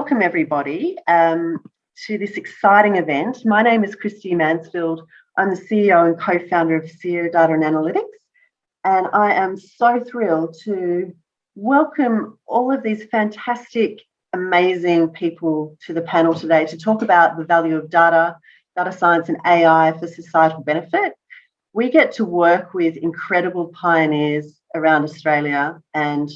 welcome everybody to this exciting event. My name is Christy Mansfield. I'm the CEO and co-founder of SEER Data and Analytics, and I am so thrilled to welcome all of these fantastic, amazing people to the panel today to talk about the value of data science and AI for societal benefit. We get to work with incredible pioneers around Australia, and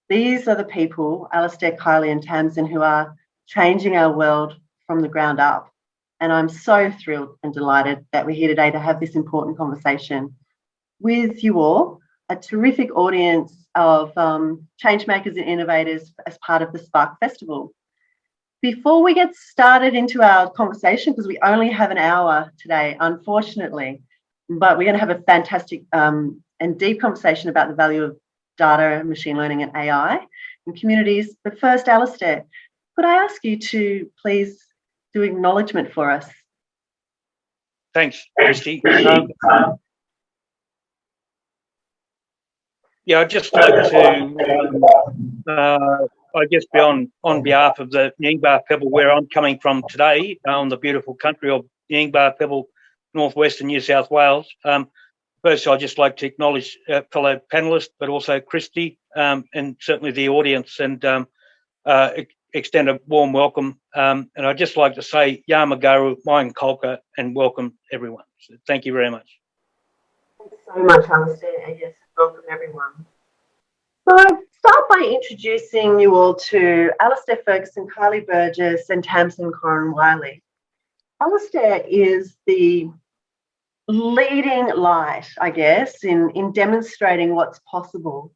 these are the people, Alistair, Kylie and Tamsin, who are changing our world from the ground up. And I'm so thrilled and delighted that we're here today to have this important conversation with you all, a terrific audience of changemakers and innovators as part of the Spark Festival. Before we get started into our conversation, because we only have an hour today, unfortunately, but we're going to have a fantastic and deep conversation about the value of data, machine learning and AI in communities. But first, Alistair, could I ask you to please do acknowledgement for us? Thanks, Christy. I'd just like to, be on behalf of the Yingba Pebble, where I'm coming from today, on the beautiful country of Yingba Pebble, northwestern New South Wales. First, I'd just like to acknowledge fellow panellists, but also Christy, and certainly the audience, and extend a warm welcome. And I'd just like to say Yamagaru, Mayan Kolka, and welcome everyone. So thank you very much. Thanks so much, Alistair, and yes, welcome everyone. So I'll start by introducing you all to Alistair Ferguson, Kylie Burgess, and Tamsin Corin-Wiley. Alistair is the leading light, I guess, in demonstrating what's possible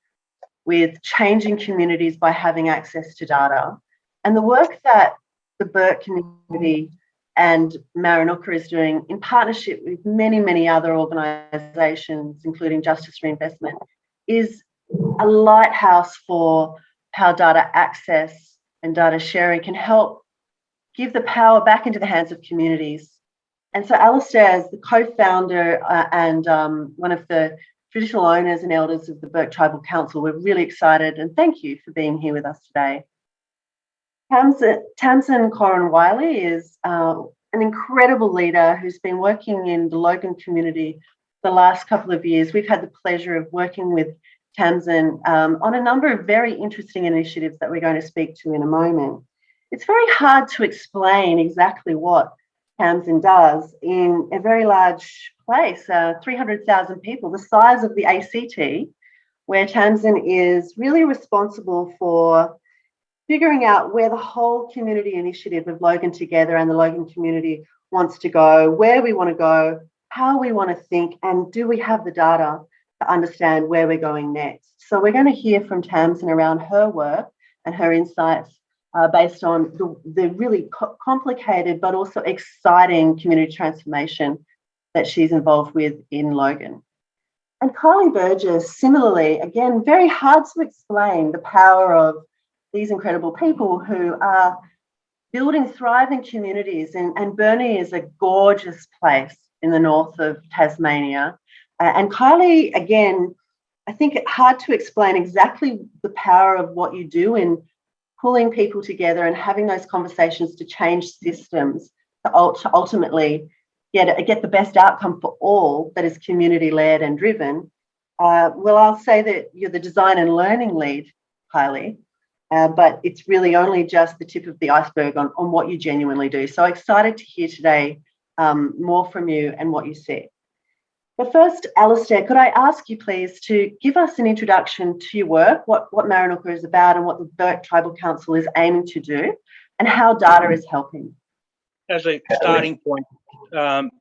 with changing communities by having access to data. And the work that the Burke community and Marinuka is doing in partnership with many, many other organisations, including Justice Reinvestment, is a lighthouse for how data access and data sharing can help give the power back into the hands of communities. And so Alistair, as the co-founder and one of the traditional owners and elders of the Burke Tribal Council, we're really excited, and thank you for being here with us today. Tamsin Corin-Wiley is an incredible leader who's been working in the Logan community the last couple of years. We've had the pleasure of working with Tamsin on a number of very interesting initiatives that we're going to speak to in a moment. It's very hard to explain exactly what Tamsin does in a very large place, 300,000 people, the size of the ACT, where Tamsin is really responsible for figuring out where the whole community initiative of Logan Together and the Logan community wants to go, where we want to go, how we want to think, and do we have the data to understand where we're going next. So we're going to hear from Tamsin around her work and her insights based on the really complicated but also exciting community transformation that she's involved with in Logan. And Kylie Burgess, similarly, again, very hard to explain the power of these incredible people who are building thriving communities. And Burnie is a gorgeous place in the north of Tasmania. And Kylie, again, I think it's hard to explain exactly the power of what you do in pulling people together and having those conversations to change systems to ultimately get the best outcome for all that is community-led and driven. Well, I'll say that you're the design and learning lead, Kylie, but it's really only just the tip of the iceberg on what you genuinely do. So excited to hear today more from you and what you see. But first, Alistair, could I ask you please to give us an introduction to your work, what Marinuka is about and what the Burke Tribal Council is aiming to do, and how data is helping? As a starting point, and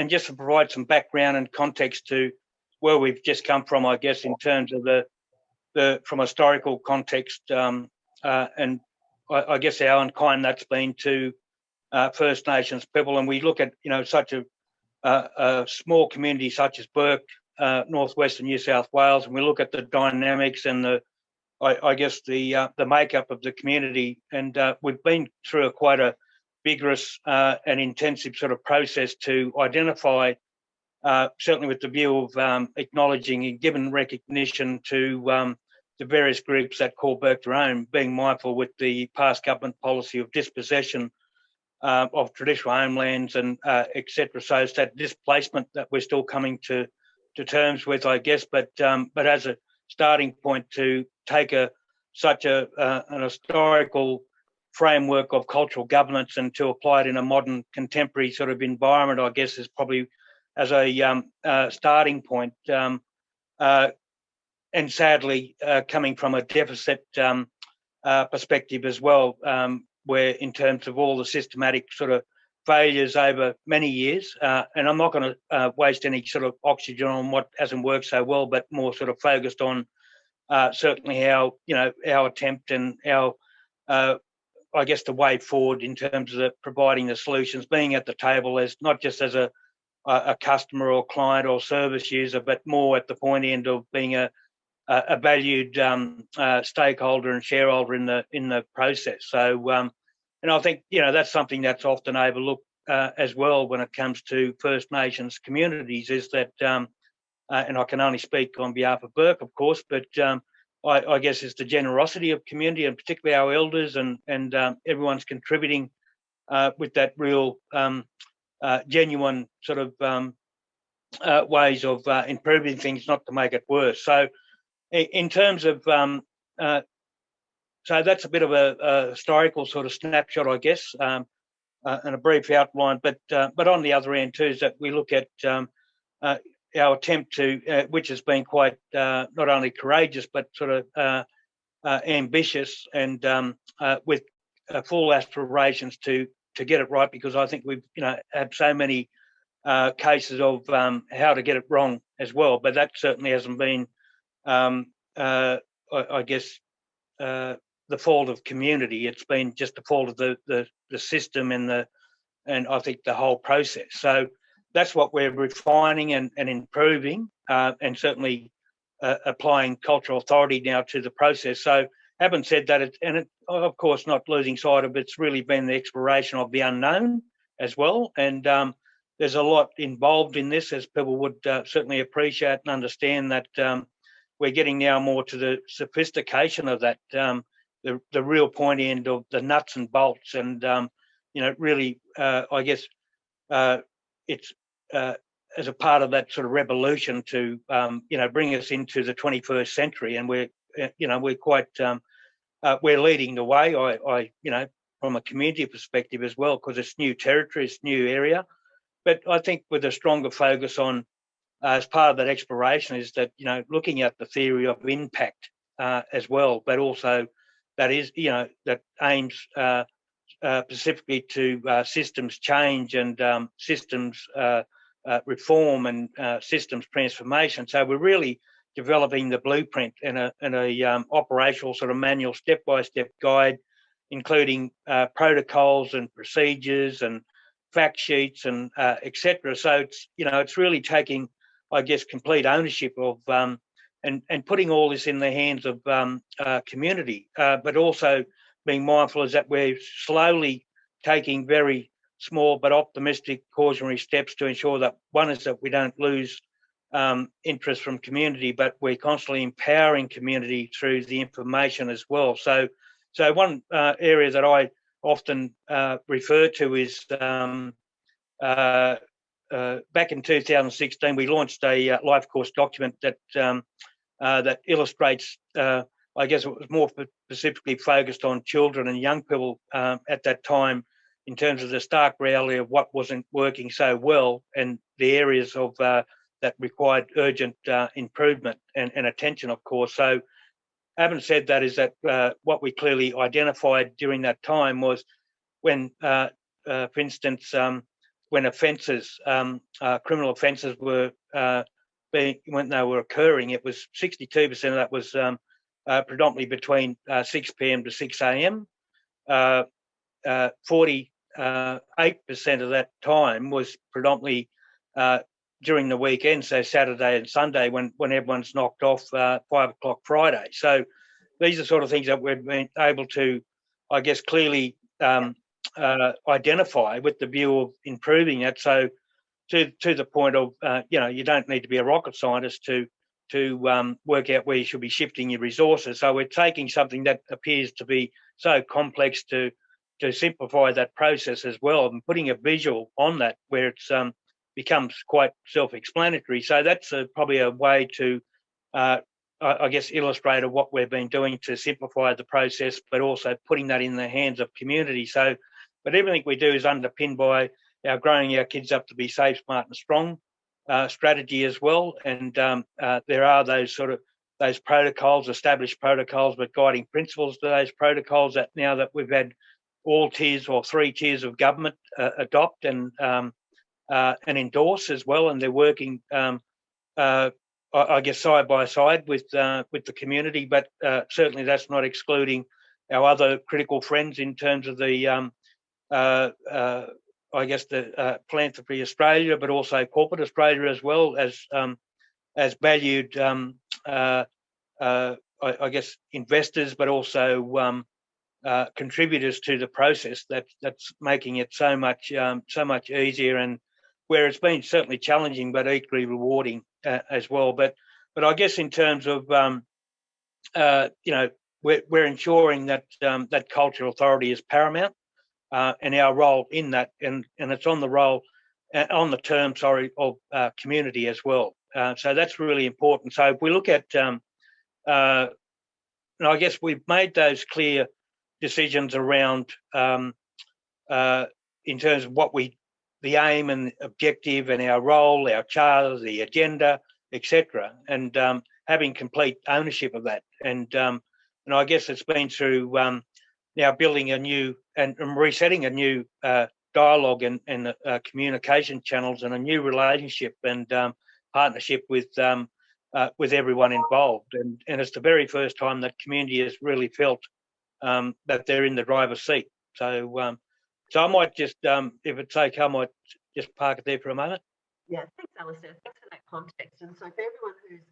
just to provide some background and context to where we've just come from, I guess, in terms of from historical context, and I guess our unkind that's been to First Nations people, and we look at such a small community such as Burke, northwestern New South Wales, and we look at the dynamics and the makeup of the community, and we've been through quite a vigorous and intensive sort of process to identify, certainly with the view of acknowledging and giving recognition to the various groups that call Burke their own, being mindful with the past government policy of dispossession of traditional homelands and etc. So it's that displacement that we're still coming to terms with, I guess. But as a starting point to take such an historical framework of cultural governance and to apply it in a modern, contemporary sort of environment, I guess, is probably as a starting point. And sadly, coming from a deficit perspective as well, where in terms of all the systematic sort of failures over many years, and I'm not going to waste any sort of oxygen on what hasn't worked so well, but more sort of focused on certainly our attempt and our I guess the way forward in terms of providing the solutions, being at the table as not just as a customer or client or service user, but more at the point end of being a valued stakeholder and shareholder in the process. So, and I think that's something that's often overlooked as well when it comes to First Nations communities. Is that, and I can only speak on behalf of Burke, of course, but I guess it's the generosity of community, and particularly our elders and everyone's contributing with that real genuine sort of ways of improving things, not to make it worse. So, in terms of, so that's a bit of a historical sort of snapshot, I guess, and a brief outline. But on the other end too, is that we look at our attempt to, which has been quite not only courageous but sort of ambitious and with full aspirations to get it right, because I think we've had so many cases of how to get it wrong as well. But that certainly hasn't been, I guess, the fault of community. It's been just the fault of the system and I think the whole process. So that's what we're refining and improving, and certainly applying cultural authority now to the process. So having said that, it of course not losing sight of it's really been the exploration of the unknown as well. And there's a lot involved in this, as people would certainly appreciate and understand that we're getting now more to the sophistication of that, the real point end of the nuts and bolts, and really, I guess it's as a part of that sort of revolution to bring us into the 21st century, and we're quite we're leading the way. I from a community perspective as well, because it's new territory, it's new area, but I think with a stronger focus on as part of that exploration is that looking at the theory of impact as well, but also that is that aims specifically to systems change and systems reform and systems transformation. So we're really developing the blueprint in a operational sort of manual step-by-step guide, including protocols and procedures and fact sheets and etc. So it's really taking, I guess, complete ownership of and putting all this in the hands of community, but also being mindful is that we're slowly taking very small but optimistic cautionary steps to ensure that one is that we don't lose interest from community, but we're constantly empowering community through the information as well. So one area that I often refer to is back in 2016, we launched a life course document that illustrates, I guess it was more specifically focused on children and young people at that time, in terms of the stark reality of what wasn't working so well and the areas of that required urgent improvement and attention, of course. So having said that, is that what we clearly identified during that time was when, for instance, when offences, criminal offences were when they were occurring, it was 62% of that was predominantly between 6 p.m. to 6 a.m. 48% of that time was predominantly during the weekend, so Saturday and Sunday, when everyone's knocked off 5 o'clock Friday. So these are sort of things that we've been able to, I guess, clearly identify with the view of improving that. So to the point of, you don't need to be a rocket scientist to to work out where you should be shifting your resources. So we're taking something that appears to be so complex to simplify that process as well, and putting a visual on that where it's becomes quite self-explanatory. So that's probably a way to, I guess, illustrate what we've been doing to simplify the process, but also putting that in the hands of community. So, but everything we do is underpinned by our growing our kids up to be safe, smart and strong strategy as well. And there are those protocols, established protocols, but guiding principles to those protocols that now that we've had all tiers or 3 tiers of government adopt and endorse as well, and they're working, I guess, side by side with the community. But certainly that's not excluding our other critical friends in terms of the I guess the Philanthropy Australia, but also Corporate Australia as well as valued, I guess, investors, but also contributors to the process. That's making it so much easier, and where it's been certainly challenging, but equally rewarding as well. But I guess in terms of we're ensuring that that cultural authority is paramount. And our role in that, and it's on the term of community as well. So that's really important. So if we look at, and I guess we've made those clear decisions around in terms of the aim and objective and our role, our charter, the agenda, etc., and having complete ownership of that. And I guess it's been through now building a new and resetting a new dialogue and communication channels and a new relationship and partnership with everyone involved. And it's the very first time that community has really felt that they're in the driver's seat. So I might just, if it's okay, I might just park it there for a moment. Yeah, thanks, Alistair. Thanks for that context. And so for everyone who's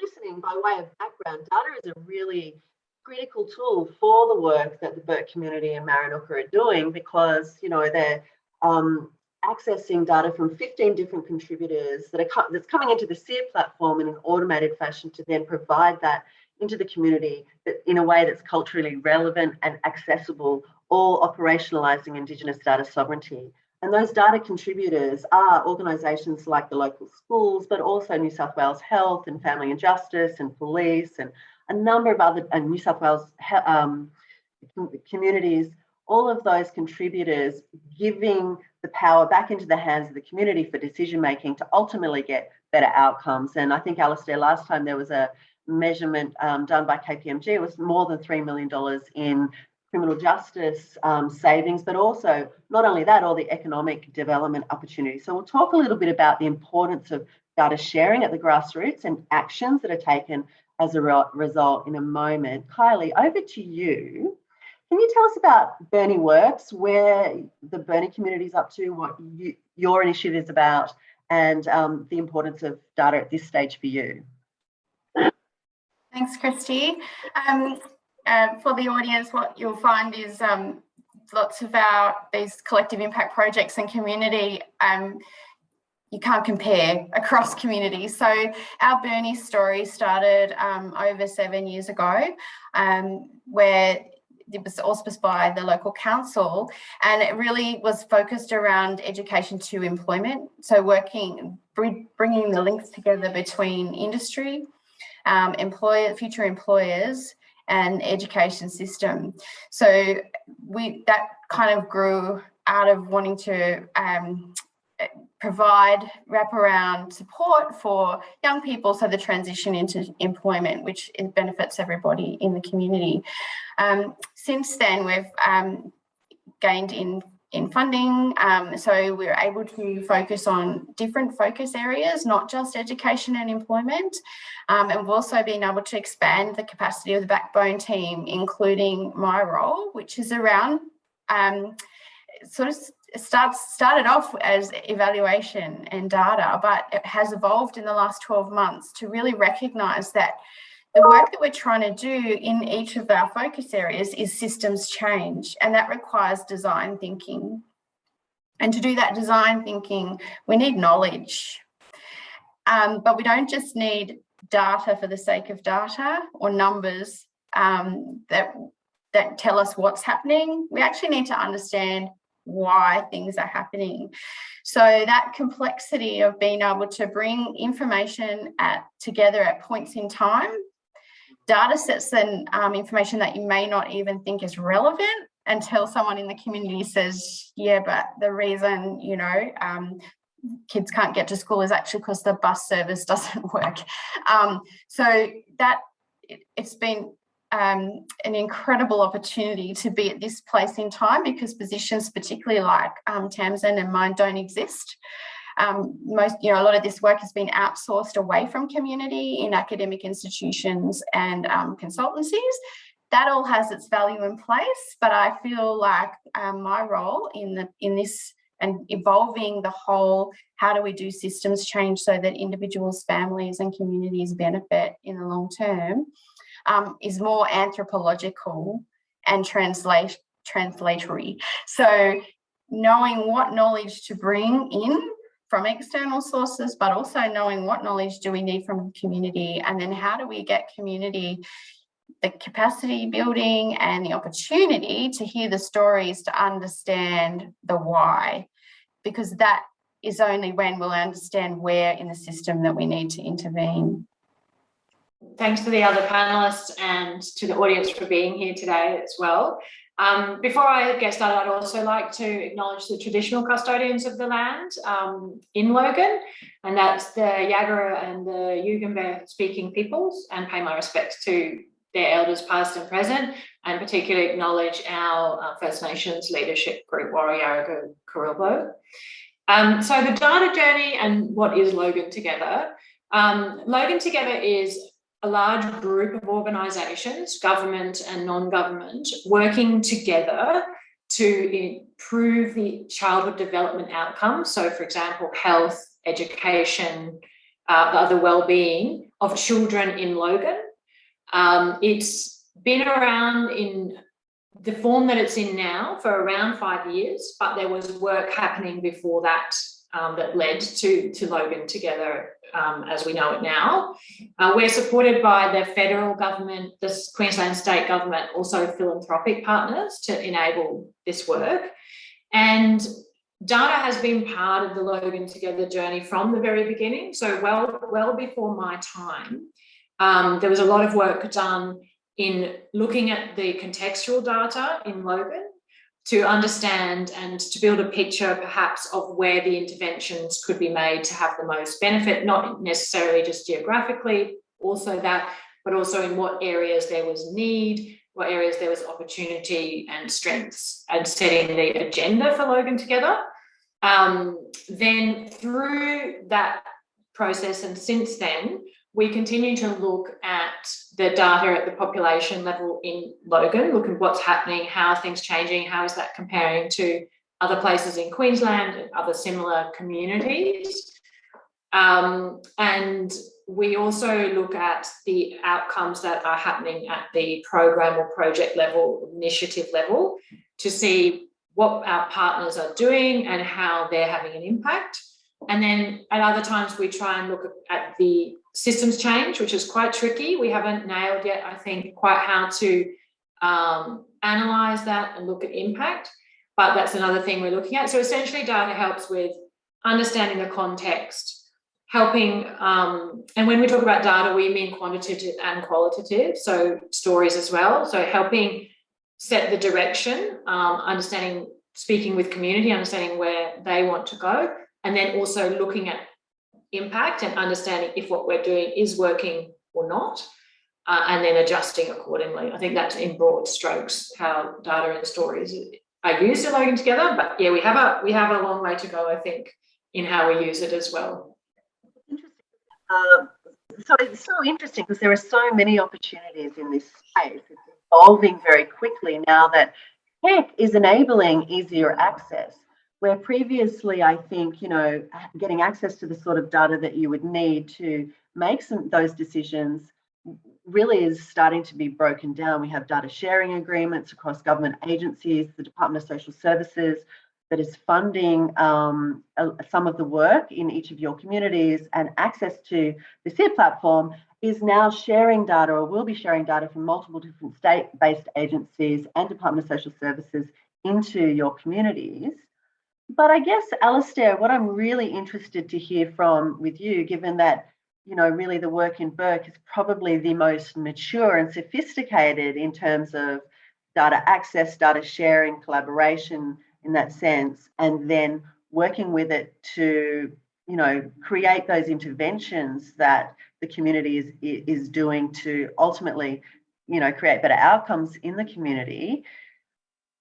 listening, by way of background, data is a really critical tool for the work that the Bourke community and Maranoka are doing, because they're accessing data from 15 different contributors that's coming into the SEER platform in an automated fashion to then provide that into the community in a way that's culturally relevant and accessible, all operationalising Indigenous data sovereignty. And those data contributors are organisations like the local schools, but also New South Wales Health and Family and Justice and Police and a number of other New South Wales communities, all of those contributors giving the power back into the hands of the community for decision making to ultimately get better outcomes. And I think, Alistair, last time there was a measurement done by KPMG, it was more than $3 million in criminal justice savings, but also not only that, all the economic development opportunities. So we'll talk a little bit about the importance of data sharing at the grassroots and actions that are taken as a result in a moment. Kylie, over to you. Can you tell us about Burnie Works, where the Burnie community is up to, what your initiative is about, and the importance of data at this stage for you? Thanks, Christy. For the audience, what you'll find is lots of these collective impact projects and community you can't compare across communities. So our Burnie story started over 7 years ago, where it was auspiced by the local council, and it really was focused around education to employment. So bringing the links together between industry, future employers, and education system. So that kind of grew out of wanting to provide wraparound support for young people, so the transition into employment, which benefits everybody in the community. Since then, we've gained in funding, so we're able to focus on different focus areas, not just education and employment, and we've also been able to expand the capacity of the backbone team, including my role, which is around started off as evaluation and data, but it has evolved in the last 12 months to really recognise that the work that we're trying to do in each of our focus areas is systems change, and that requires design thinking. And to do that design thinking, we need knowledge. But we don't just need data for the sake of data or numbers that tell us what's happening. We actually need to understand why things are happening. So that complexity of being able to bring information together at points in time, data sets and information that you may not even think is relevant until someone in the community says, yeah, but the reason, kids can't get to school is actually because the bus service doesn't work. So that it's been an incredible opportunity to be at this place in time, because positions particularly like Tamsin and mine don't exist. A lot of this work has been outsourced away from community in academic institutions and consultancies. That all has its value in place, but I feel like my role in this and evolving the whole, how do we do systems change so that individuals, families and communities benefit in the long term, is more anthropological and translatory. So knowing what knowledge to bring in from external sources, but also knowing what knowledge do we need from community, and then how do we get community the capacity building and the opportunity to hear the stories, to understand the why, because that is only when we'll understand where in the system that we need to intervene. Thanks to the other panellists and to the audience for being here today as well. Before I get started, I'd also like to acknowledge the traditional custodians of the land in Logan, and that's the Yagara and the Yugambeh speaking peoples, and pay my respects to their elders past and present, and particularly acknowledge our First Nations leadership group, Warriaraga Kurulbo. So the data journey and what is Logan Together? Logan Together is a large group of organisations, government and non-government, working together to improve the childhood development outcomes. So, for example, health, education, the well-being of children in Logan. It's been around in the form that it's in now for around 5 years, but there was work happening before that that led to Logan Together as we know it now. We're supported by the federal government, the Queensland state government, also philanthropic partners to enable this work. And data has been part of the Logan Together journey from the very beginning. So well before my time, there was a lot of work done in looking at the contextual data in Logan to understand and to build a picture perhaps of where the interventions could be made to have the most benefit, not necessarily just geographically, also that, but also in what areas there was need, what areas there was opportunity and strengths, and setting the agenda for Logan Together. Then through that process and since then, we continue to look at the data at the population level in Logan, look at what's happening, how are things changing, how is that comparing to other places in Queensland and other similar communities. And we also look at the outcomes that are happening at the program or project level, initiative level, to see what our partners are doing and how they're having an impact. And then at other times we try and look at the systems change, which is quite tricky. We haven't nailed yet, I think, quite how to analyse that and look at impact, but that's another thing we're looking at. So essentially data helps with understanding the context, helping, and when we talk about data, we mean quantitative and qualitative, so stories as well. So helping set the direction, understanding, speaking with community, understanding where they want to go, and then also looking at impact and understanding if what we're doing is working or not, and then adjusting accordingly. I think that's in broad strokes how data and stories are used in Logan Together. But yeah, we have a long way to go, I think, in how we use it as well. Interesting. So it's so interesting because there are so many opportunities in this space. It's evolving very quickly now that tech is enabling easier access. Where previously, I think, getting access to the sort of data that you would need to make those decisions really is starting to be broken down. We have data sharing agreements across government agencies, the Department of Social Services, that is funding some of the work in each of your communities, and access to the SEER platform, is now sharing data, or will be sharing data from multiple different state-based agencies and Department of Social Services into your communities. But I guess, Alistair, what I'm really interested to hear from with you, given that, you know, really the work in Burke is probably the most mature and sophisticated in terms of data access, data sharing, collaboration in that sense, and then working with it to, you know, create those interventions that the community is doing to ultimately, you know, create better outcomes in the community.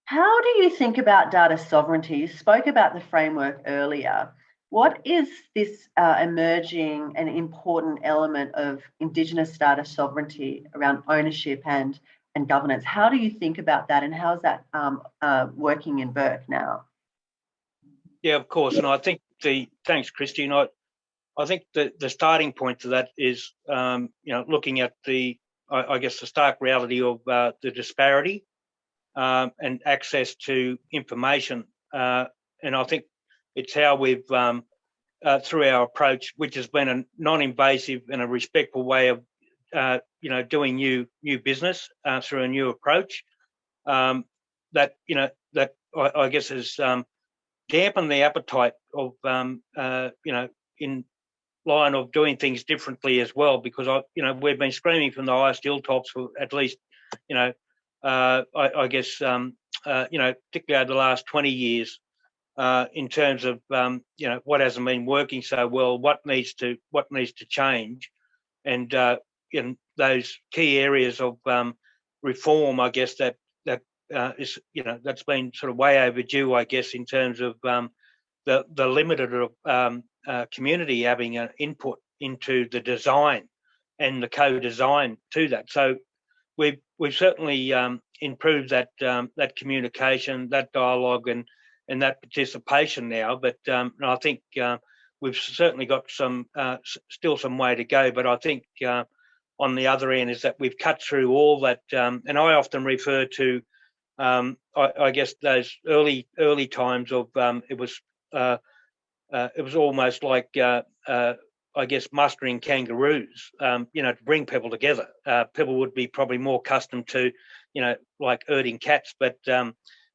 How do you think about data sovereignty? You spoke about the framework earlier. What is this emerging and important element of Indigenous data sovereignty around ownership and governance? How do you think about that, and how is that working in Burke now? Yeah, of course. And I think thanks, Christine. I think the starting point to that is, you know, looking at I guess the stark reality of the disparity and access to information. And I think it's how we've, through our approach, which has been a non-invasive and a respectful way of, you know, doing new business through a new approach, that, you know, that I guess has dampened the appetite of, you know, in line of doing things differently as well, because you know, we've been screaming from the highest hilltops for at least, you know, I guess, you know, particularly over the last 20 years, in terms of, you know, what hasn't been working so well, what needs to change, and in those key areas of reform, I guess that is, you know, that's been sort of way overdue, I guess, in terms of the limited community having an input into the design and the co-design to that. So we've certainly improved that communication, that dialogue, and that participation now. But I think we've certainly got still some way to go. But I think on the other end is that we've cut through all that, and I often refer to, I guess, those early times of it was almost like I guess mustering kangaroos, you know, to bring people together. People would be probably more accustomed to, you know, like herding cats, but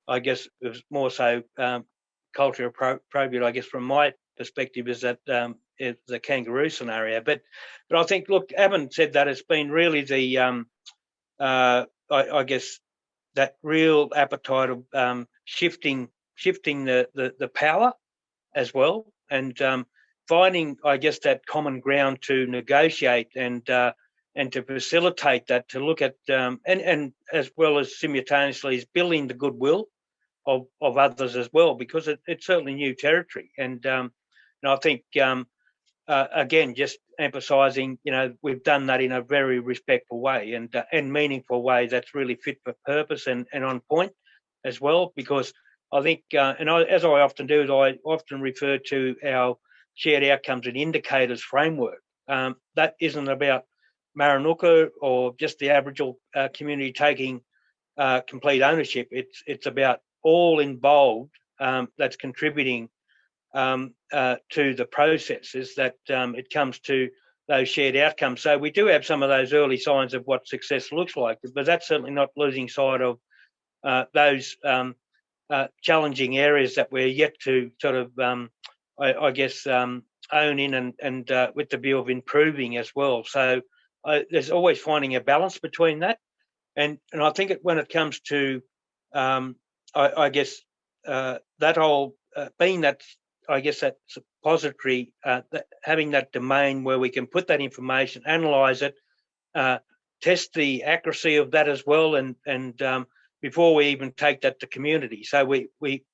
I guess it was more so culture appropriate, I guess, from my perspective, is that the kangaroo scenario. But I think, look, Evan said that it's been really the I guess that real appetite of shifting the power as well, and finding, I guess, that common ground to negotiate and to facilitate that, to look at and as well as simultaneously is building the goodwill of others as well, because it's certainly new territory. And I think again, just emphasising, you know, we've done that in a very respectful way and meaningful way that's really fit for purpose and on point as well, because I think, as I often do, is I often refer to our shared outcomes and indicators framework. That isn't about Marinuka or just the Aboriginal community taking complete ownership. It's about all involved that's contributing to the process, is that it comes to those shared outcomes. So we do have some of those early signs of what success looks like, but that's certainly not losing sight of those challenging areas that we're yet to sort of, I guess, own in and with the view of improving as well. So there's always finding a balance between that. And I think when it comes to, I guess, that whole being that, I guess, that suppository, having that domain where we can put that information, analyse it, test the accuracy of that as well, and before we even take that to community. So we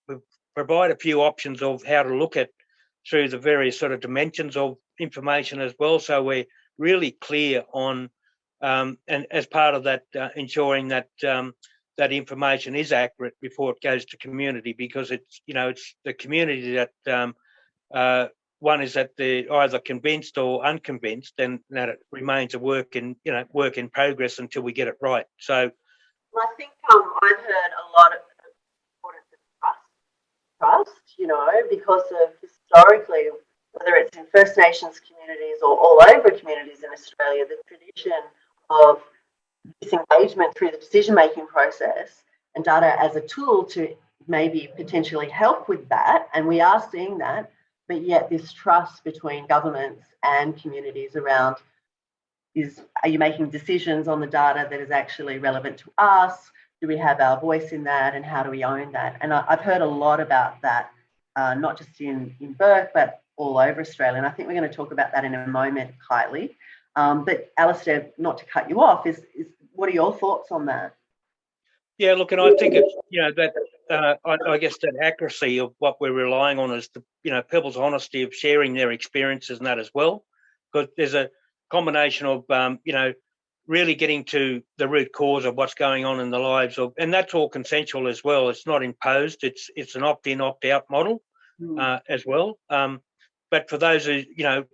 provide a few options of how to look at through the various sort of dimensions of information as well. So we're really clear on, and as part of that, ensuring that that information is accurate before it goes to community, because it's, you know, it's the community that one is that they're either convinced or unconvinced, and that it remains a work in progress until we get it right. So I think I've heard a lot of the importance of trust trust, because of historically, whether it's in First Nations communities or all over communities in Australia, the tradition of disengagement through the decision-making process and data as a tool to maybe potentially help with that. And we are seeing that, but yet this trust between governments and communities around are you making decisions on the data that is actually relevant to us? Do we have our voice in that, and how do we own that? And I've heard a lot about that, not just in Bourke, but all over Australia. And I think we're going to talk about that in a moment, Kylie. But Alistair, not to cut you off, is what are your thoughts on that? Yeah, look, and I think it's, that I guess that accuracy of what we're relying on is people's honesty of sharing their experiences and that as well, because there's a combination of really getting to the root cause of what's going on in the lives of, and that's all consensual as well. It's not imposed. It's an opt-in, opt-out model as well. But for those who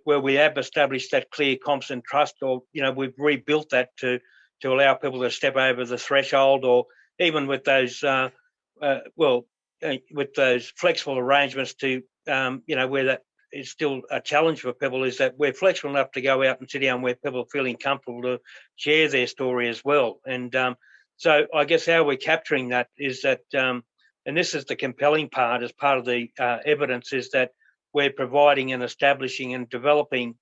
where we have established that clear comps and trust, or we've rebuilt that to allow people to step over the threshold, or even with those with those flexible arrangements to where that is still a challenge for people, is that we're flexible enough to go out and sit down where people are feeling comfortable to share their story as well. And so I guess how we're capturing that is that, and this is the compelling part as part of the evidence, is that we're providing and establishing and developing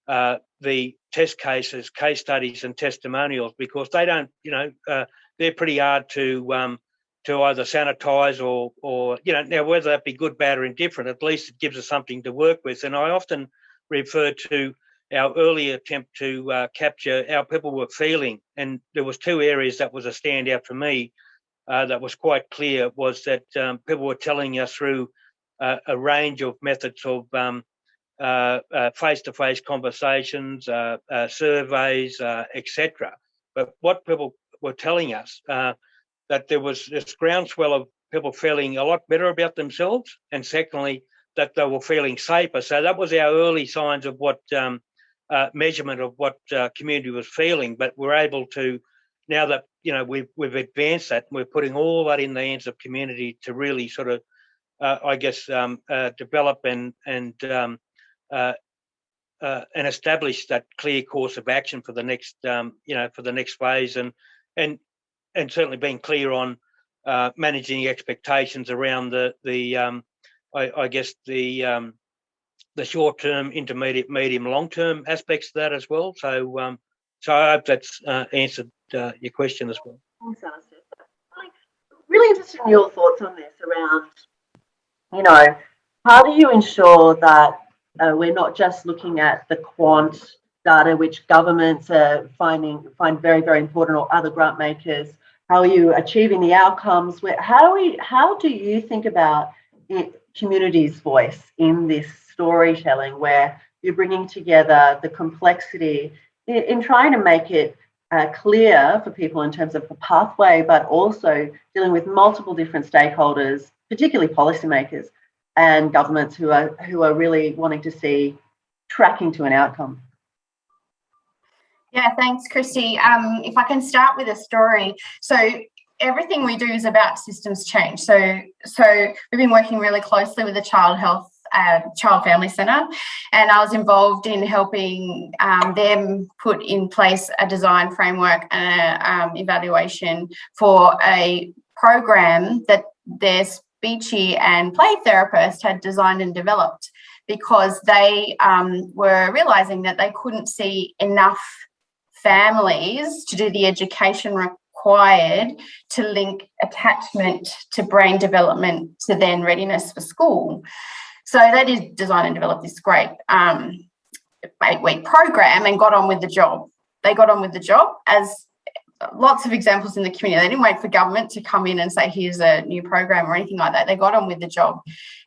the test cases, case studies and testimonials, because they don't, they're pretty hard to either sanitize or now whether that be good, bad or indifferent, at least it gives us something to work with. And I often refer to our early attempt to capture how people were feeling. And there was two areas that was a standout for me that was quite clear, was that people were telling us through a range of methods of face-to-face conversations, surveys, etc. But what people were telling us, that there was this groundswell of people feeling a lot better about themselves, and secondly, that they were feeling safer. So that was our early signs of what measurement of what community was feeling. But we're able to, now that we've advanced that, we're putting all that in the hands of community to really sort of, develop and establish that clear course of action for the next, for the next phase, and certainly being clear on managing the expectations around the short-term, intermediate, medium, long-term aspects of that as well. So, I hope that's answered your question as well. Thanks, Alistair. Really interested in your thoughts on this around, how do you ensure that we're not just looking at the quant data, which governments find very, very important, or other grant makers. How are you achieving the outcomes? How do you think about community's voice in this storytelling, where you're bringing together the complexity in trying to make it clear for people in terms of the pathway, but also dealing with multiple different stakeholders, particularly policymakers and governments who are really wanting to see tracking to an outcome? Yeah, thanks, Christy. If I can start with a story. So everything we do is about systems change. So we've been working really closely with the Child Family Centre, and I was involved in helping them put in place a design framework and evaluation for a program that their speechy and play therapist had designed and developed, because they were realising that they couldn't see enough families to do the education required to link attachment to brain development to then readiness for school. So they did design and develop this great 8-week program and got on with the job. They got on with the job, as lots of examples in the community. They didn't wait for government to come in and say, here's a new program or anything like that. They got on with the job.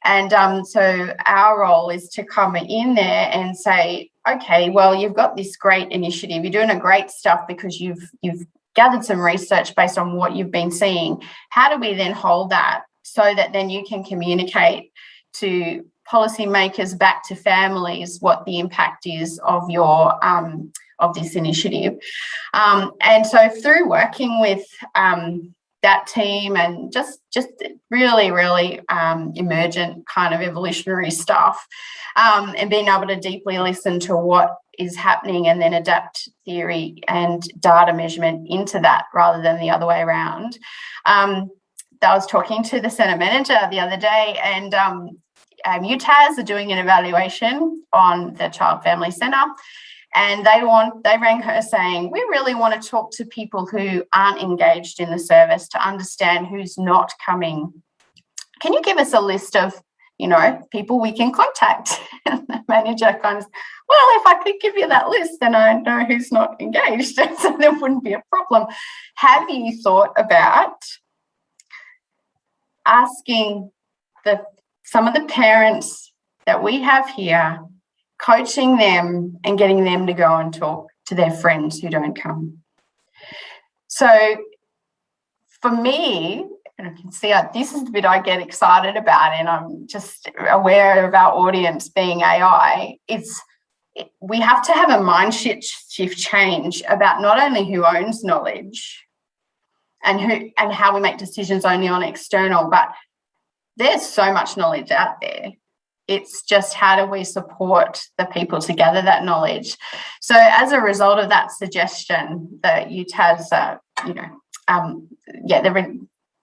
And so our role is to come in there and say, okay, well, you've got this great initiative. You're doing a great stuff because you've gathered some research based on what you've been seeing. How do we then hold that so that then you can communicate to policymakers, back to families, what the impact is of your of this initiative? And so through working with that team, and just really, really emergent kind of evolutionary stuff, and being able to deeply listen to what is happening and then adapt theory and data measurement into that rather than the other way around. I was talking to the Senate manager the other day, and UTAS are doing an evaluation on the Child Family Centre, and they rang her saying, we really want to talk to people who aren't engaged in the service to understand who's not coming. Can you give us a list of, people we can contact? And the manager kind of, well, if I could give you that list, then I know who's not engaged, so there wouldn't be a problem. Have you thought about asking some of the parents that we have here, coaching them and getting them to go and talk to their friends who don't come? So for me, and I can see this is the bit I get excited about, and I'm just aware of our audience being AI, we have to have a mind shift change about not only who owns knowledge and how we make decisions only on external, but there's so much knowledge out there. It's just how do we support the people to gather that knowledge? So as a result of that suggestion, the UTAS,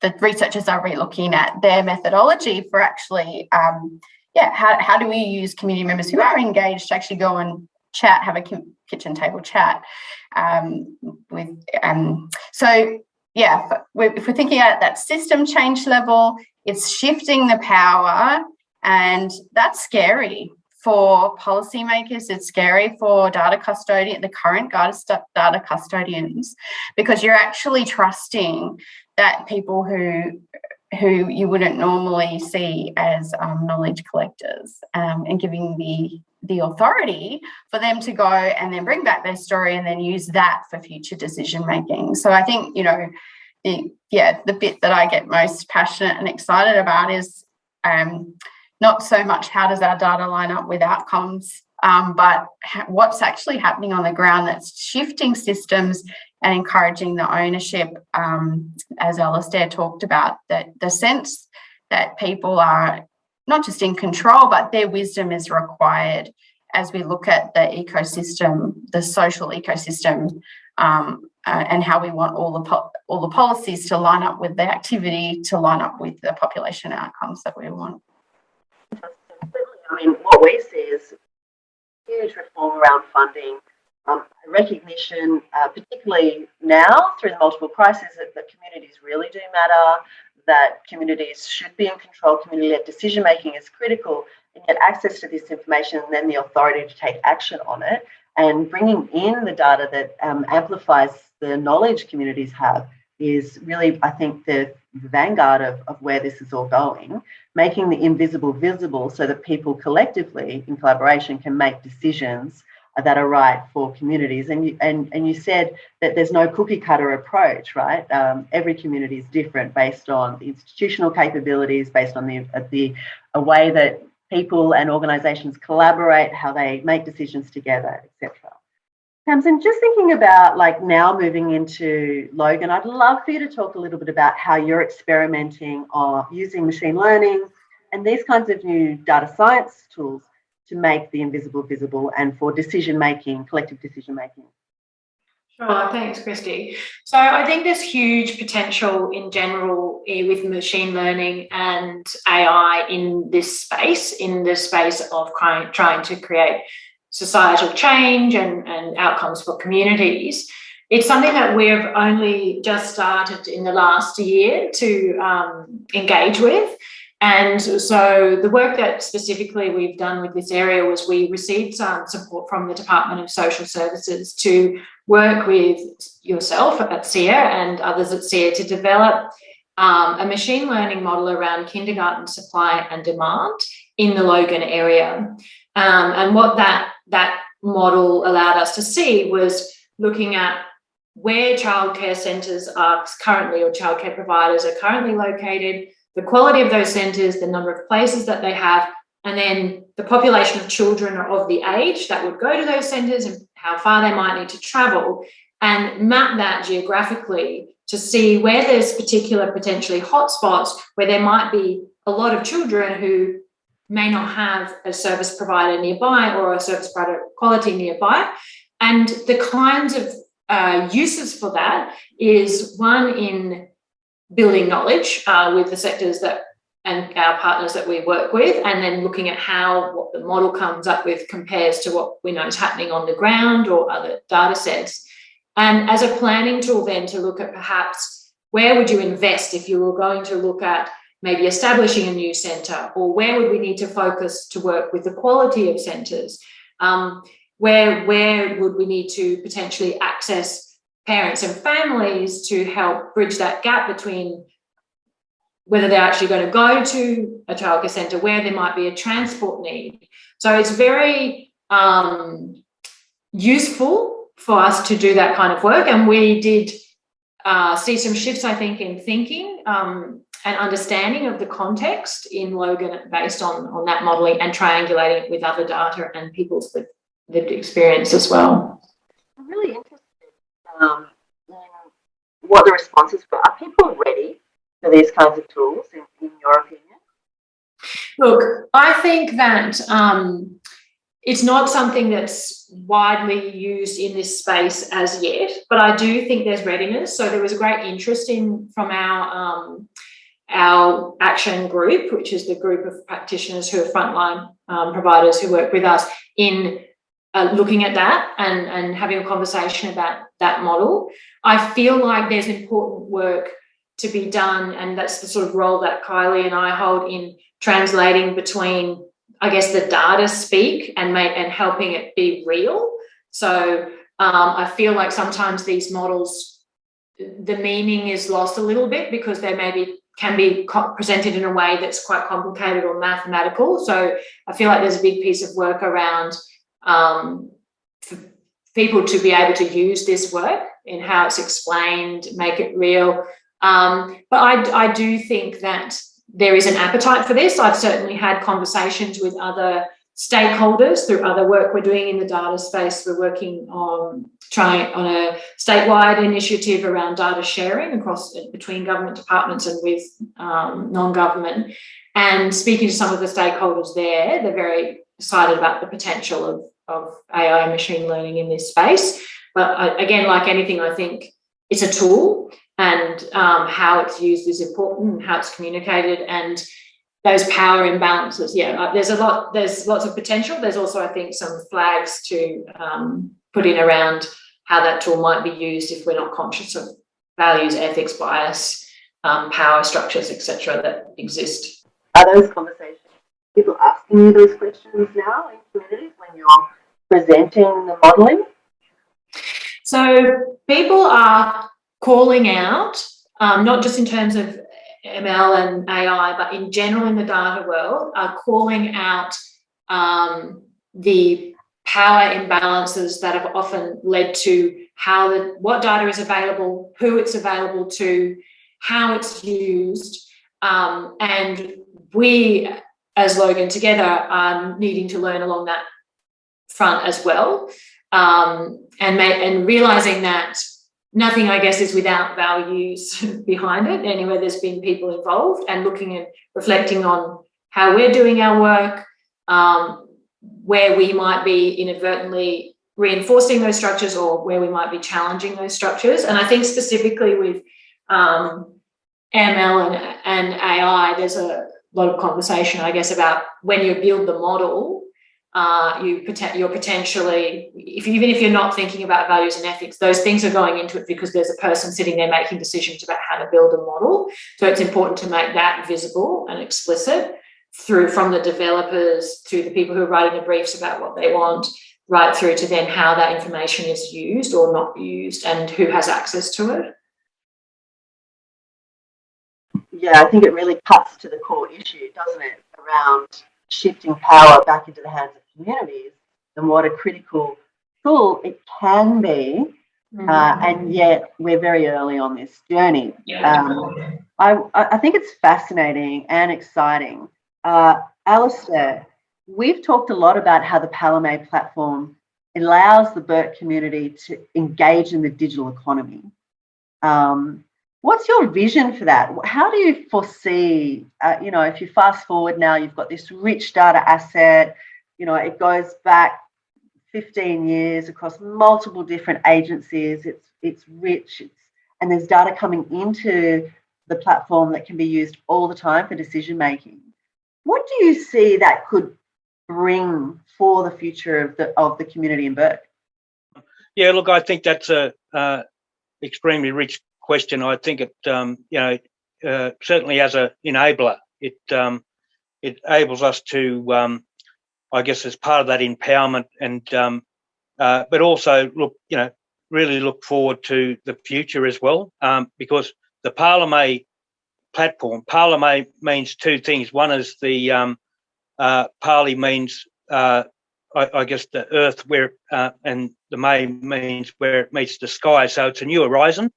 the researchers are relooking at their methodology for actually, how do we use community members who are engaged to actually go and chat, have a kitchen table chat if we're thinking at that system change level, it's shifting the power, and that's scary for policymakers. It's scary for the current data custodians, because you're actually trusting that people who you wouldn't normally see as knowledge collectors, and giving the authority for them to go and then bring back their story and then use that for future decision making. So I think, the bit that I get most passionate and excited about is not so much how does our data line up with outcomes, but what's actually happening on the ground that's shifting systems and encouraging the ownership, as Alistair talked about, that the sense that people are not just in control, but their wisdom is required as we look at the ecosystem, the social ecosystem, and how we want all the policies to line up with the activity, to line up with the population outcomes that we want. I mean, what we see is huge reform around funding, recognition, particularly now through the multiple crises, that communities really do matter, that communities should be in control, community-led decision-making is critical, and get access to this information and then the authority to take action on it, and bringing in the data that amplifies the knowledge communities have is really, I think, the vanguard of where this is all going, making the invisible visible so that people collectively, in collaboration, can make decisions that are right for communities. And you said that there's no cookie cutter approach, right? Every community is different based on the institutional capabilities, based on the way that people and organisations collaborate, how they make decisions together, etc. Tamsin, just thinking about now moving into Logan, I'd love for you to talk a little bit about how you're experimenting on using machine learning and these kinds of new data science tools to make the invisible visible and for decision-making, collective decision-making. Sure, thanks, Christy. So I think there's huge potential in general with machine learning and AI in this space, of trying to create societal change and outcomes for communities. It's something that we've only just started in the last year to engage with. And so the work that specifically we've done with this area was we received some support from the Department of Social Services to work with yourself at SEER and others at SEER to develop a machine learning model around kindergarten supply and demand in the Logan area. And what that model allowed us to see was looking at where childcare centres are currently, or childcare providers are currently located, the quality of those centres, the number of places that they have, and then the population of children of the age that would go to those centres and how far they might need to travel, and map that geographically to see where there's particular potentially hotspots where there might be a lot of children who may not have a service provider nearby or a service provider quality nearby. And the kinds of uses for that is one in building knowledge with the sectors that and our partners that we work with, and then looking at how what the model comes up with compares to what we know is happening on the ground or other data sets. And as a planning tool then to look at perhaps where would you invest if you were going to look at maybe establishing a new centre, or where would we need to focus to work with the quality of centres? Where would we need to potentially access parents and families to help bridge that gap between whether they're actually going to go to a childcare centre, where there might be a transport need. So it's very useful for us to do that kind of work. And we did see some shifts, I think, in thinking and understanding of the context in Logan based on that modelling and triangulating it with other data and people's lived experience as well. I'm really interested in what the responses were. Are people ready for these kinds of tools, in your opinion? Look, I think that it's not something that's widely used in this space as yet, but I do think there's readiness. So there was a great interest from our action group, which is the group of practitioners who are frontline providers who work with us, in looking at that and having a conversation about that model. I feel like there's important work to be done, and that's the sort of role that Kylie and I hold in translating between, I guess, the data speak and helping it be real. So I feel like sometimes these models, the meaning is lost a little bit because they maybe can be presented in a way that's quite complicated or mathematical. So I feel like there's a big piece of work around for people to be able to use this work in how it's explained, make it real. But I do think that there is an appetite for this. I've certainly had conversations with other stakeholders through other work we're doing in the data space. We're working on a statewide initiative around data sharing between government departments and with non-government. And speaking to some of the stakeholders there, they're very excited about the potential of AI and machine learning in this space. But again, like anything, I think it's a tool, and how it's used is important, and how it's communicated, and those power imbalances. Yeah, there's lots of potential. There's also, I think, some flags to put in around how that tool might be used if we're not conscious of values, ethics, bias, power structures, etc., that exist. Are those conversations, people asking you those questions now in communities when you're presenting the modelling? So people are calling out, not just in terms of ML and AI, but in general in the data world, are calling out the power imbalances that have often led to what data is available, who it's available to, how it's used, and we as Logan together are needing to learn along that front as well, and realising that nothing, I guess, is without values behind it. Anyway, there's been people involved, and looking and reflecting on how we're doing our work, where we might be inadvertently reinforcing those structures or where we might be challenging those structures. And I think specifically with ML and AI, there's a lot of conversation, I guess, about when you build the model, you're potentially, even if you're not thinking about values and ethics, those things are going into it because there's a person sitting there making decisions about how to build a model. So it's important to make that visible and explicit from the developers to the people who are writing the briefs about what they want, right through to then how that information is used or not used and who has access to it. Yeah, I think it really cuts to the core issue, doesn't it, around shifting power back into the hands of communities and what a critical tool it can be. And yet we're very early on this journey. I think it's fascinating and exciting. Alistair, we've talked a lot about how the Palame platform allows the BERT community to engage in the digital economy. What's your vision for that? How do you foresee, if you fast forward now, you've got this rich data asset, it goes back 15 years across multiple different agencies. It's rich, and there's data coming into the platform that can be used all the time for decision making. What do you see that could bring for the future of the community in Bourke? Yeah, look, I think that's a extremely rich question. I think it, certainly as an enabler, it enables us to, I guess, as part of that empowerment, and but also really look forward to the future as well, because the Parliament platform. Parliament means two things. One is the Parley means, I guess, the earth where, and the May means where it meets the sky. So it's a new horizon,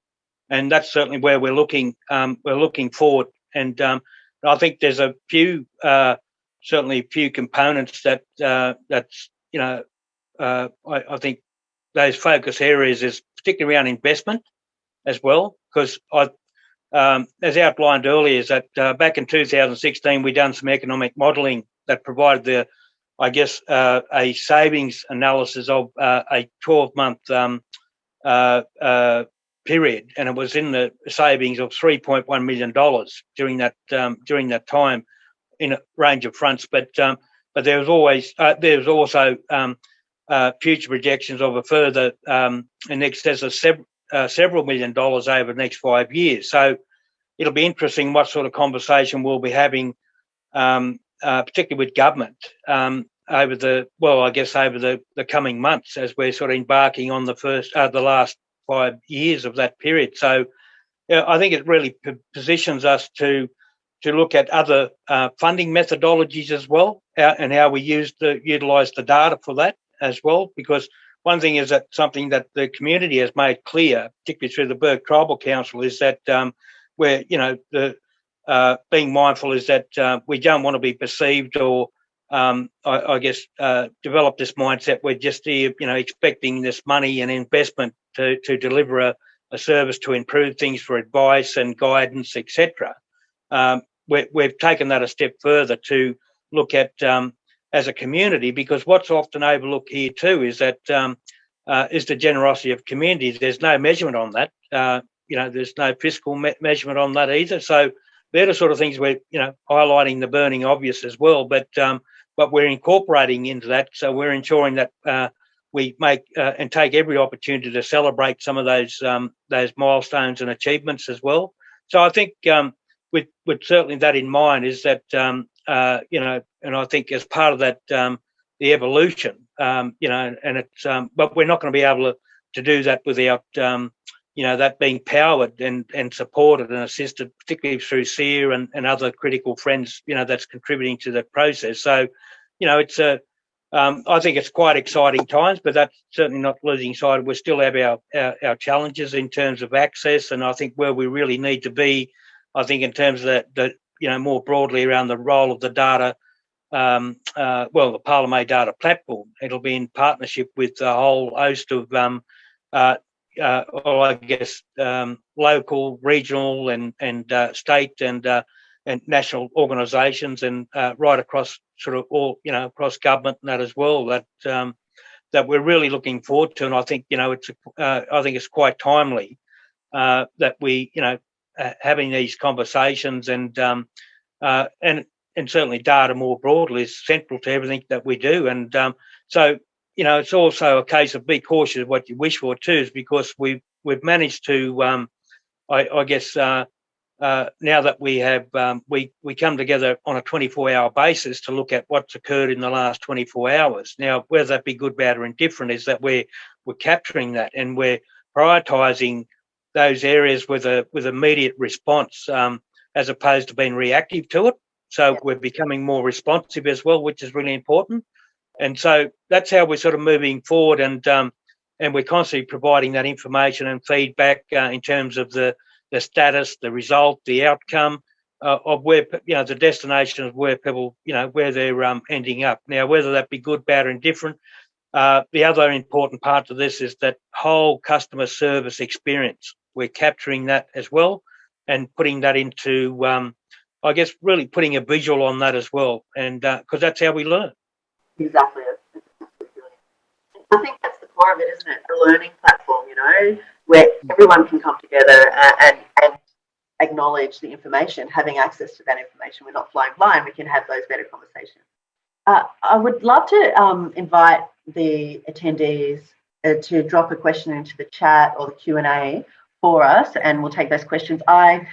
and that's certainly where we're looking. We're looking forward, and I think there's a few, certainly a few components that that's I think those focus areas is particularly around investment as well, because as outlined earlier, is that back in 2016 we done some economic modelling that provided a savings analysis of a 12-month period, and it was in the savings of $3.1 million during that time in a range of fronts. But there was also future projections of a further in excess of several $million over the next 5 years. So it'll be interesting what sort of conversation we'll be having, particularly with government, over the coming months, as we're sort of embarking on the last 5 years of that period. So I think it really positions us to look at other funding methodologies as well, and how we utilise the data for that as well. Because one thing is that something that the community has made clear, particularly through the Bourke Tribal Council, is that where being mindful is that we don't want to be perceived or develop this mindset. We're just expecting this money and investment to deliver a service to improve things for advice and guidance, etc. We've taken that a step further to look at as a community, because what's often overlooked here too is that is the generosity of communities. There's no measurement on that. There's no fiscal measurement on that either. So they're the sort of things we're highlighting, the burning obvious as well, but we're incorporating into that. So we're ensuring that we make and take every opportunity to celebrate some of those milestones and achievements as well. So I think with certainly that in mind is that and I think as part of that the evolution, and it's but we're not going to be able to do that without that being powered and supported and assisted, particularly through SEER and other critical friends, that's contributing to that process. So, it's I think it's quite exciting times, but that's certainly not losing sight. We still have our challenges in terms of access, and I think where we really need to be, I think in terms of the more broadly around the role of the data, the Parliament data platform. It'll be in partnership with a whole host of local, regional, and state and national organisations, and right across sort of all across government and that as well. That we're really looking forward to, and I think I think it's quite timely that we having these conversations, and certainly data more broadly is central to everything that we do, and so. It's also a case of be cautious of what you wish for too, is because we've managed to, now that we have, we come together on a 24-hour basis to look at what's occurred in the last 24 hours. Now, whether that be good, bad, or indifferent, is that we're capturing that, and we're prioritising those areas with immediate response, as opposed to being reactive to it. So we're becoming more responsive as well, which is really important. And so that's how we're sort of moving forward, and we're constantly providing that information and feedback in terms of the status, the result, the outcome of where the destination of where people where they're ending up. Now, whether that be good, bad, or indifferent, the other important part of this is that whole customer service experience. We're capturing that as well, and putting that into, I guess, really putting a visual on that as well, and because that's how we learn. Exactly. I think that's the core of it, isn't it? A learning platform, where everyone can come together and acknowledge the information, having access to that information. We're not flying blind. We can have those better conversations. I would love to invite the attendees to drop a question into the chat or the Q&A for us, and we'll take those questions. I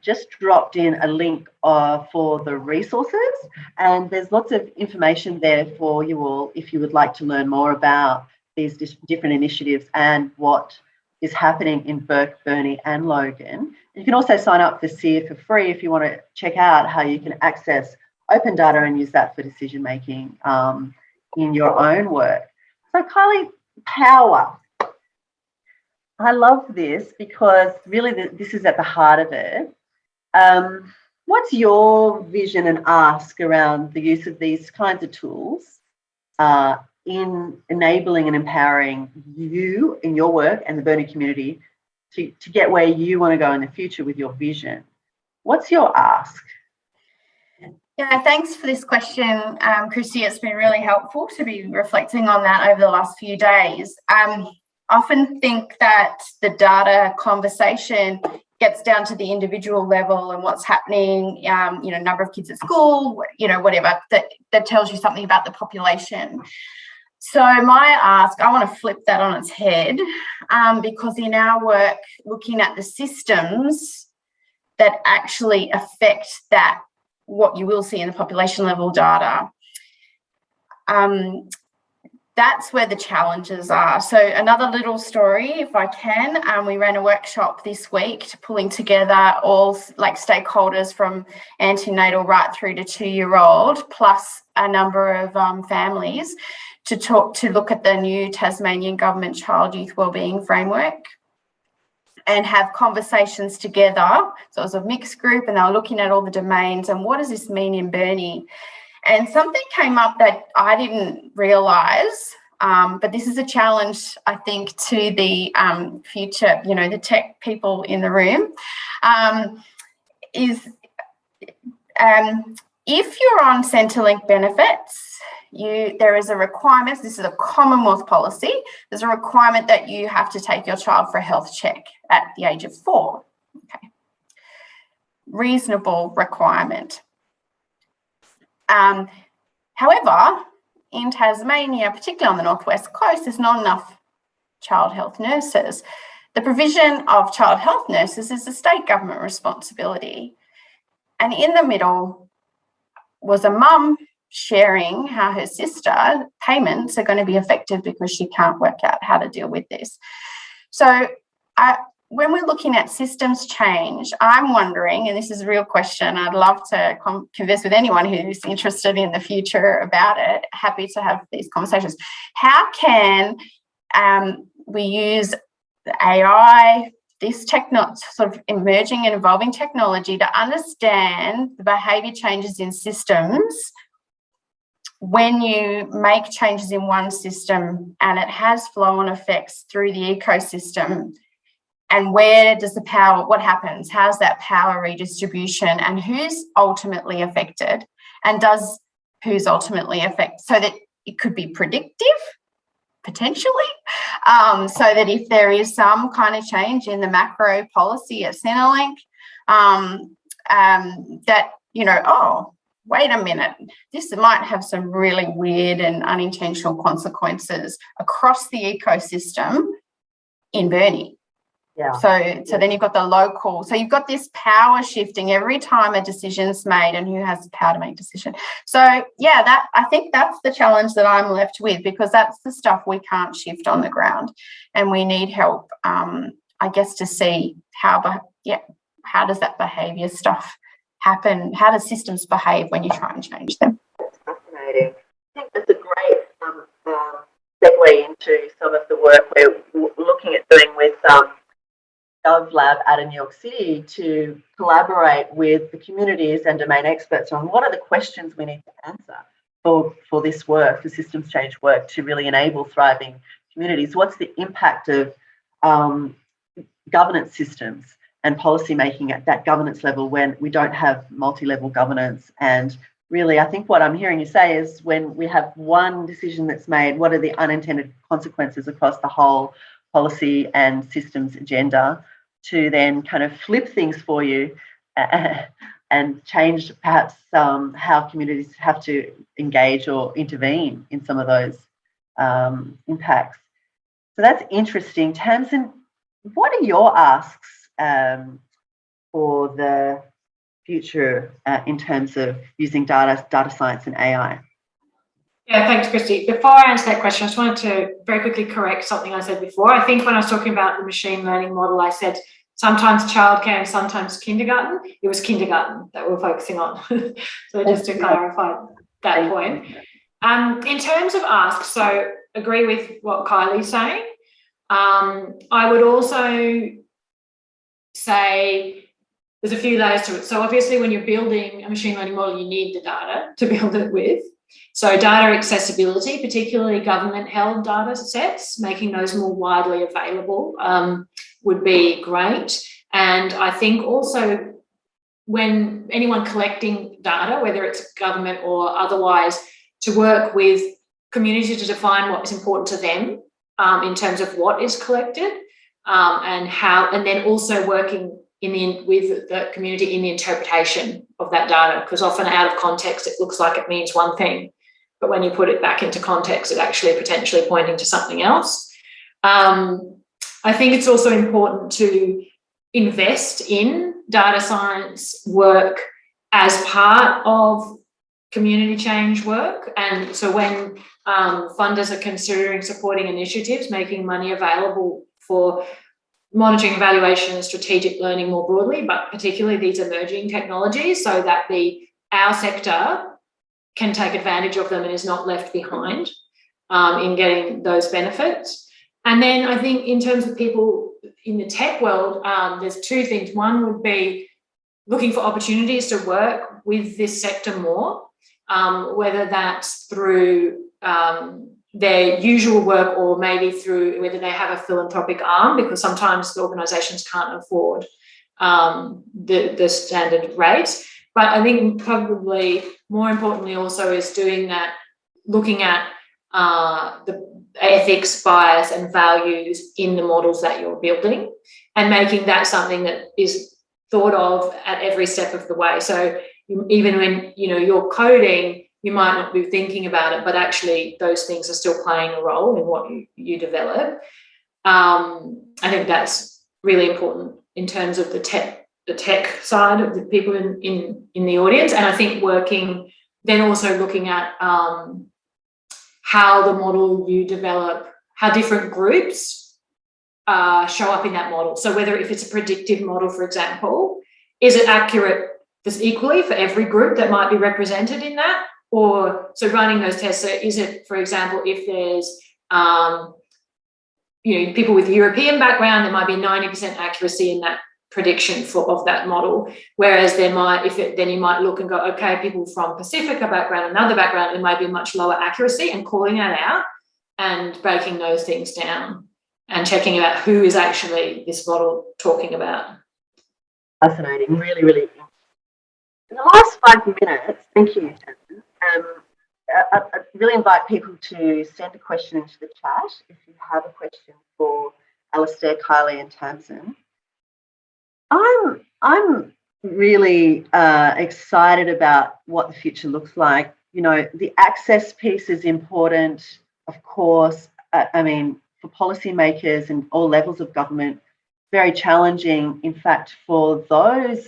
just dropped in a link for the resources, and there's lots of information there for you all if you would like to learn more about these different initiatives and what is happening in Burke, Burnie and Logan. You can also sign up for SEER for free if you want to check out how you can access open data and use that for decision making in your own work. So Kylie, power. I love this because really this is at the heart of it. What's your vision and ask around the use of these kinds of tools in enabling and empowering you in your work and the Burnie community to get where you want to go in the future with your vision? What's your ask? Yeah, thanks for this question, Christy. It's been really helpful to be reflecting on that over the last few days. I often think that the data conversation gets down to the individual level and what's happening, number of kids at school, whatever, that tells you something about the population. So my ask, I want to flip that on its head because in our work, looking at the systems that actually affect that, what you will see in the population level data, that's where the challenges are. So another little story, if I can, we ran a workshop this week to pulling together all stakeholders from antenatal right through to 2-year-old, plus a number of families to look at the new Tasmanian Government Child Youth Wellbeing Framework and have conversations together. So it was a mixed group and they were looking at all the domains and what does this mean in Burnie? And something came up that I didn't realise, but this is a challenge, I think, to the future, the tech people in the room, is if you're on Centrelink benefits, there is a requirement, this is a Commonwealth policy, there's a requirement that you have to take your child for a health check at the age of 4. Okay. Reasonable requirement. However, in Tasmania, particularly on the northwest coast, there's not enough child health nurses. The provision of child health nurses is a state government responsibility. And in the middle was a mum sharing how her sister payments are going to be affected because she can't work out how to deal with this. So when we're looking at systems change, I'm wondering, and this is a real question, I'd love to converse with anyone who's interested in the future about it, happy to have these conversations. How can we use AI, this sort of emerging and evolving technology to understand the behaviour changes in systems when you make changes in one system and it has flow-on effects through the ecosystem? And where does the power, what happens? How's that power redistribution and who's ultimately affected? And who's ultimately affected? So that it could be predictive, potentially, so that if there is some kind of change in the macro policy at Centrelink, that, oh, wait a minute, this might have some really weird and unintentional consequences across the ecosystem in Burnie. Yeah. So then you've got the local, so you've got this power shifting every time a decision's made and who has the power to make decision. So yeah, I think that's the challenge that I'm left with, because that's the stuff we can't shift on the ground, and we need help, I guess, to see how does that behaviour stuff happen? How do systems behave when you try and change them? That's fascinating. I think that's a great segue into some of the work we're looking at doing with GovLab out of New York City to collaborate with the communities and domain experts on what are the questions we need to answer for this work, for systems change work, to really enable thriving communities. What's the impact of governance systems and policy making at that governance level when we don't have multi-level governance. And really, I think what I'm hearing you say is when we have one decision that's made, what are the unintended consequences across the whole policy and systems agenda to then kind of flip things for you and change perhaps how communities have to engage or intervene in some of those impacts. So that's interesting. Tamsin, what are your asks for the future in terms of using data science and AI? Yeah, thanks, Christy. Before I answer that question, I just wanted to very quickly correct something I said before. I think when I was talking about the machine learning model, I said sometimes childcare and sometimes kindergarten. It was kindergarten that we're focusing on. So just to clarify that point. In terms of asks, so agree with what Kylie's saying. I would also say there's a few layers to it. So obviously when you're building a machine learning model, you need the data to build it with. So data accessibility, particularly government-held data sets, making those more widely available would be great. And I think also when anyone collecting data, whether it's government or otherwise, to work with community to define what is important to them in terms of what is collected and how, and then also working with the community in the interpretation of that data, because often out of context it looks like it means one thing, but when you put it back into context, it actually potentially pointing to something else. I think it's also important to invest in data science work as part of community change work. And so when funders are considering supporting initiatives, making money available for monitoring, evaluation and strategic learning more broadly, but particularly these emerging technologies, so that our sector can take advantage of them and is not left behind in getting those benefits. And then I think in terms of people in the tech world, there's two things. One would be looking for opportunities to work with this sector more, whether that's through their usual work or maybe through whether they have a philanthropic arm, because sometimes the organisations can't afford the standard rates. But I think probably more importantly also is doing that, looking at the ethics, bias and values in the models that you're building and making that something that is thought of at every step of the way. So even when you're coding, you might not be thinking about it, but actually those things are still playing a role in what you develop. I think that's really important in terms of the tech side of the people in the audience. And I think working, then also looking at how the model you develop, how different groups show up in that model. So whether if it's a predictive model, for example, is it accurate just equally for every group that might be represented in that? Or so running those tests, so is it, for example, if there's people with European background, there might be 90% accuracy in that prediction of that model, whereas then you might look and go, okay, people from Pacifica background, another background, there might be much lower accuracy, and calling that out and breaking those things down and checking out who is actually this model talking about. Fascinating, really, really. In the last 5 minutes, thank you, Tamsin. I really invite people to send a question into the chat if you have a question for Alistair, Kylie and Tamsin. I'm really excited about what the future looks like. The access piece is important, of course. For policymakers and all levels of government, very challenging, in fact, for those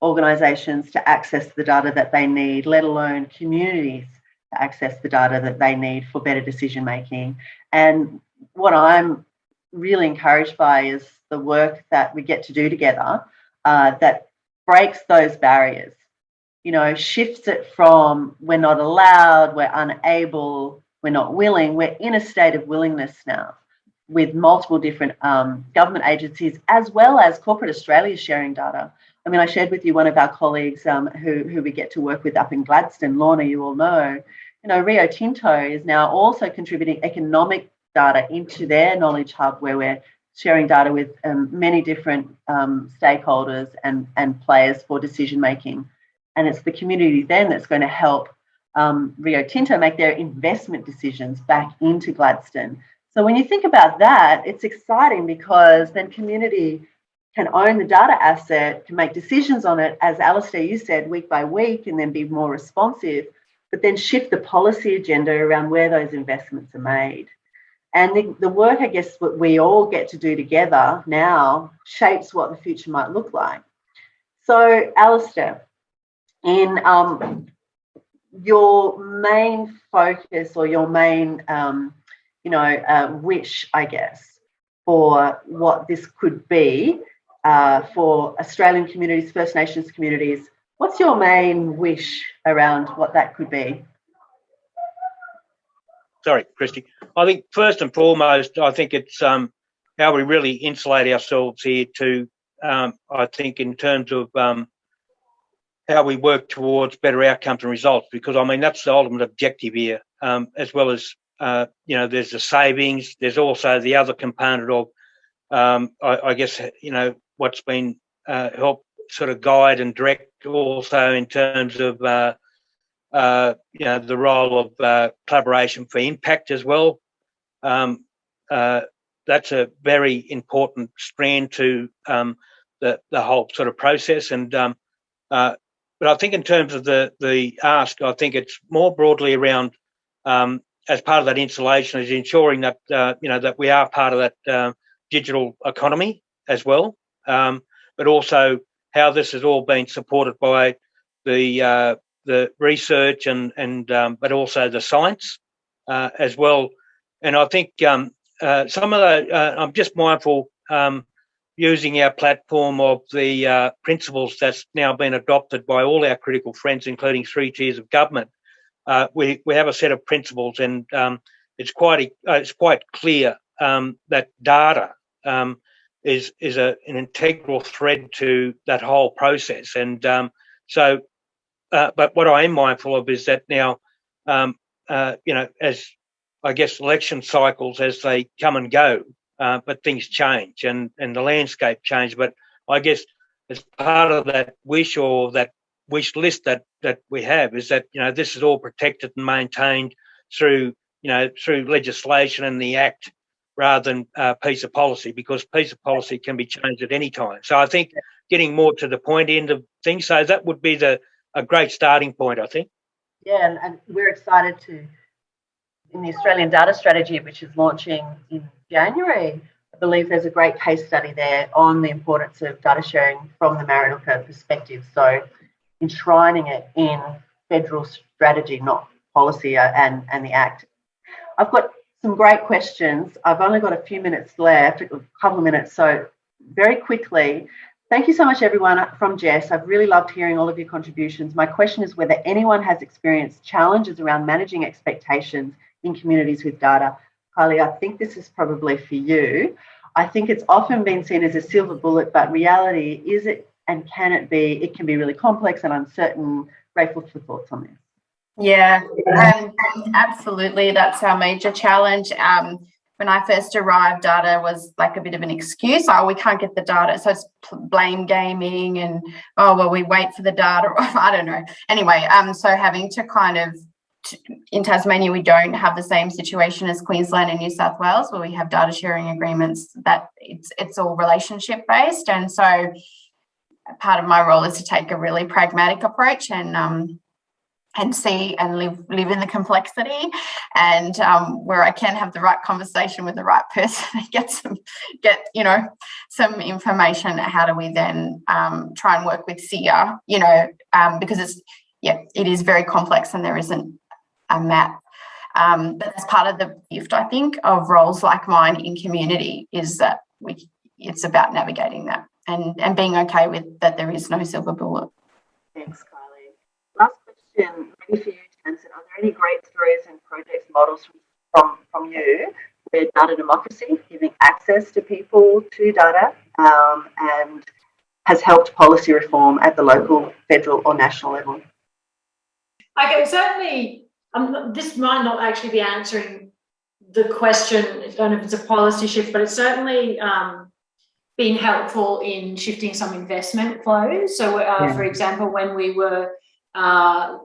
organisations to access the data that they need, let alone communities to access the data that they need for better decision making. And what I'm really encouraged by is the work that we get to do together that breaks those barriers, shifts it from we're not allowed, we're unable, we're not willing, we're in a state of willingness now with multiple different government agencies as well as corporate Australia sharing data. I shared with you one of our colleagues who we get to work with up in Gladstone, Lorna, you all know. Rio Tinto is now also contributing economic data into their knowledge hub where we're sharing data with many different stakeholders and players for decision making. And it's the community then that's going to help Rio Tinto make their investment decisions back into Gladstone. So when you think about that, it's exciting because then community can own the data asset, can make decisions on it, as Alistair, you said, week by week, and then be more responsive, but then shift the policy agenda around where those investments are made. And the work, I guess, what we all get to do together now shapes what the future might look like. So, Alistair, in your main focus or your main, wish, I guess, for what this could be for Australian communities, First Nations communities, what's your main wish around what that could be? Sorry, Christy. I think first and foremost, I think it's how we really insulate ourselves here to, I think, in terms of how we work towards better outcomes and results, because, I mean, that's the ultimate objective here, as well as, there's the savings. There's also the other component of, I guess, what's been help sort of guide and direct also in terms of, the role of collaboration for impact as well. That's a very important strand to the whole sort of process. And but I think in terms of the ask, I think it's more broadly around as part of that insulation is ensuring that that we are part of that digital economy as well, but also how this has all been supported by the research and but also the science as well. And I think some of the I'm just mindful using our platform of the principles that's now been adopted by all our critical friends, including 3 tiers of government. We have a set of principles, and it's quite clear that data is an integral thread to that whole process. And but what I am mindful of is that now, as I guess election cycles as they come and go, but things change and the landscape change. But I guess as part of that wish or that wish list that we have is that this is all protected and maintained through legislation and the Act rather than piece of policy, because piece of policy can be changed at any time. So I think getting more to the point end of things. So that would be a great starting point, I think. Yeah, and we're excited to, in the Australian Data Strategy, which is launching in January, I believe there's a great case study there on the importance of data sharing from the Marinuka perspective. So enshrining it in federal strategy, not policy and the Act. I've got some great questions. I've only got a few minutes left, a couple of minutes. So very quickly, thank you so much, everyone, from Jess. I've really loved hearing all of your contributions. My question is whether anyone has experienced challenges around managing expectations in communities with data. Kylie, I think this is probably for you. I think it's often been seen as a silver bullet, but reality, is it and can it be? It can be really complex and uncertain. Grateful for thoughts on this. Yeah, absolutely. That's our major challenge. When I first arrived, data was like a bit of an excuse. Oh, we can't get the data. So it's blame gaming and, oh, well, we wait for the data. I don't know. Anyway, so having to kind of, in Tasmania, we don't have the same situation as Queensland and New South Wales, where we have data sharing agreements that it's all relationship based. And so part of my role is to take a really pragmatic approach and see and live in the complexity, and where I can have the right conversation with the right person and get some information. How do we then try and work with SIA? Because it is very complex and there isn't a map. But that's part of the gift, I think, of roles like mine in community, is that it's about navigating that and being okay with that there is no silver bullet. Thanks, Kylie. Last question, maybe for you, Tamsin. Are there any great stories and projects, models from you where data democracy, giving access to people to data, and has helped policy reform at the local, federal or national level? Okay, certainly, this might not actually be answering the question, I don't know if it's a policy shift, but it's certainly been helpful in shifting some investment flows. So, for example, when we were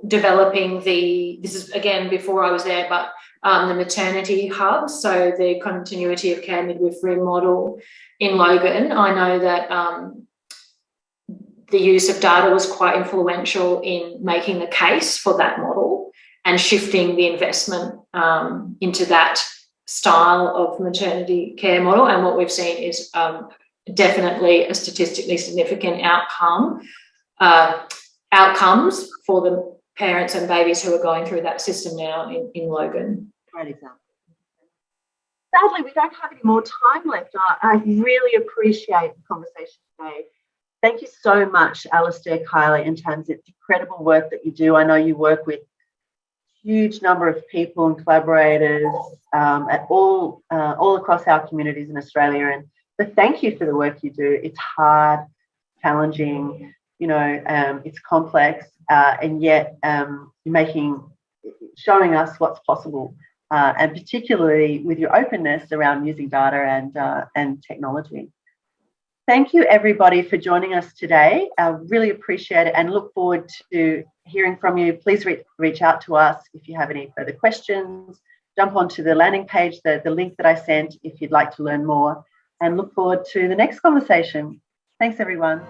developing this is again before I was there, but the maternity hub, so the continuity of care midwifery model in Logan, I know that the use of data was quite influential in making the case for that model and shifting the investment into that style of maternity care model. And what we've seen is definitely a statistically significant outcomes for the parents and babies who are going through that system now in Logan. Great example. Sadly, we don't have any more time left. I really appreciate the conversation today. Thank you so much, Alistair, Kylie, and Tams. It's incredible work that you do. I know you work with a huge number of people and collaborators at all across our communities in Australia. And so thank you for the work you do. It's hard, challenging, it's complex, and yet showing us what's possible, and particularly with your openness around using data and technology. Thank you, everybody, for joining us today. I really appreciate it and look forward to hearing from you. Please reach out to us if you have any further questions. Jump onto the landing page, the link that I sent, if you'd like to learn more, and look forward to the next conversation. Thanks, everyone.